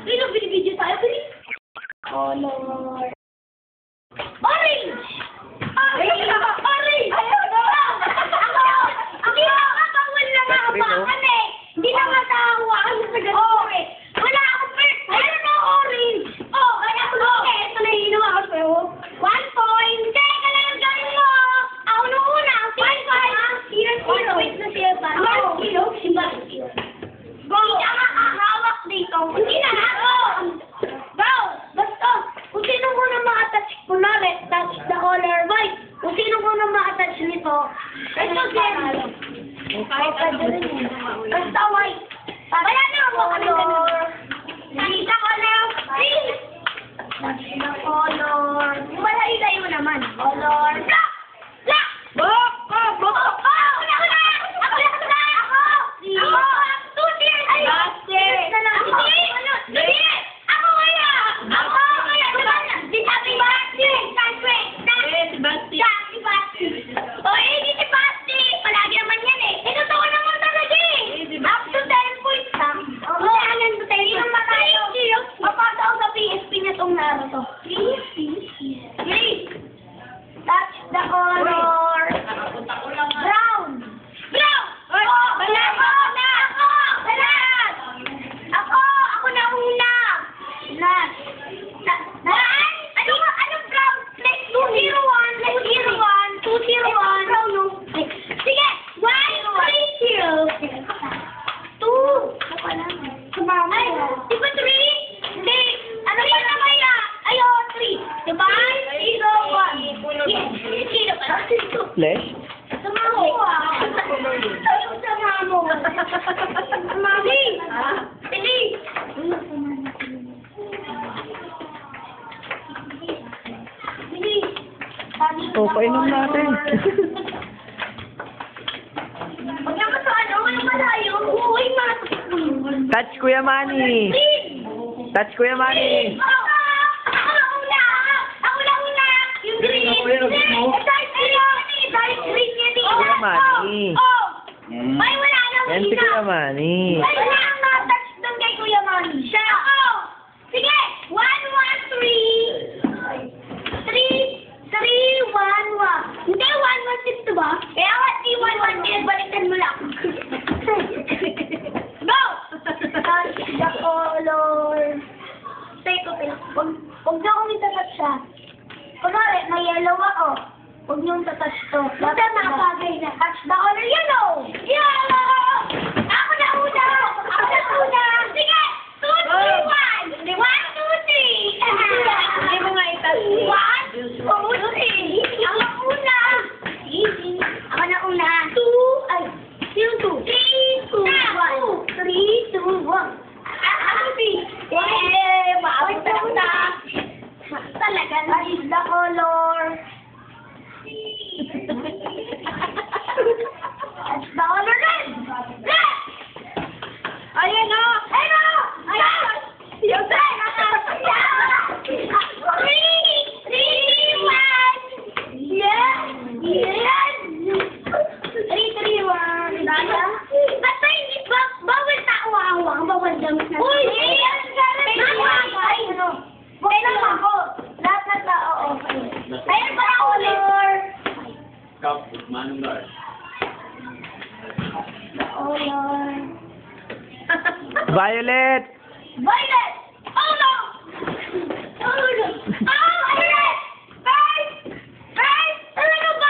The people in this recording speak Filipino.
Sino binibidyo tayo? Color. Orange! Orange! Orange! Ayaw na! Hindi na makawal na nga hapakan eh. Hindi na matahawakan sa ganito eh. Wala akong first. Ayaw na orange. Oh, kaya ko lang eh. Ito na hinawa ko sa'yo. 1 point. Teka lang gawin mo. Ako nung una. 1 point. Wait na siya ba? 1 kilo. Go! Hindi ka makahawak dito. Hindi na ako. Go! Basta, kung sino muna ma-attach, kunwari, touch the color white. Kung sino muna ma-attach nito, ito din. Basta white. Wala na ako color. Touch the color. Please. Touch the color. Wala ilayo naman. Color. Black! Black! Bok! Bok! Wala! Ako! Ako! 2 tiers! Ay! Last tier! Hindi! Ako kaya! Ako kaya! Di sabi Basti! Si Basti! Si Basti! O eh, di si Basti! Palagi naman yan eh! Eh, totoo naman talaga eh! Up to 10 points lang. O, kailangan to 10 points. Papasa ako sa PSP niya itong laro to. PSP? Please! Touch the color. Brown! Brown! Wala ko! Ako na una! Last! Anong brown? Like 201, 201. Sige! 1, 3, 0. 2. Sumama. Ay, di ba 3? Hindi. Ano ba na kaya? Ayo, 3. Diba? 0, 1. Yes. Sino ba? Flesh? Sama mo. Sama mo. Mami. Pili. O, painom natin. Pag naman sa ano, walang malayo. Uy, matukul. Touch Kuya Manny. Touch Kuya Manny. Ako na una. Yung green. Dark green yan eh. Kuya Manny. Oh. Ay, wala nang Yan si Kuya Manny. Ay, wala nang na-touch doon kay Kuya Manny. Siya. Ako. Sige. 1, 1, 3. 3, 1, 1. Hindi, 1, 1, 6 to ba? Kaya nga, di 1, 1, 10. Balikan mo lang. Go! Touch the color. Take ko, huwag niyo akong itatouch siya. Kunwari, may yellow ako. Huwag niyong tatouch to. Basta nakapagay na. Touch the color yellow! Yellow! Ako na una! Sige! 2, 3, 1! 1, 2, 3! Hindi mo nga itouch. 1, 2, 3! Ako una! Ako na una. 2, ay, sino 2? 3, 2, 1. 3, 2, 1. Ako 3. Yay! Maawit na una. Talaga na. Touch the color. Touch the color red! Red! Ayan o! Ayan o! Ayan! Yung red! 3, 3, 1! Yes! Yes! 3, 3, 1! Basta hindi ba? Bawal tawa-awa. Bawal gamit na. Uy! Kailan ako? Lahat na tao, okay. Ayan pa ako color. Manong guard. Color. Violet! Violet! Oh no!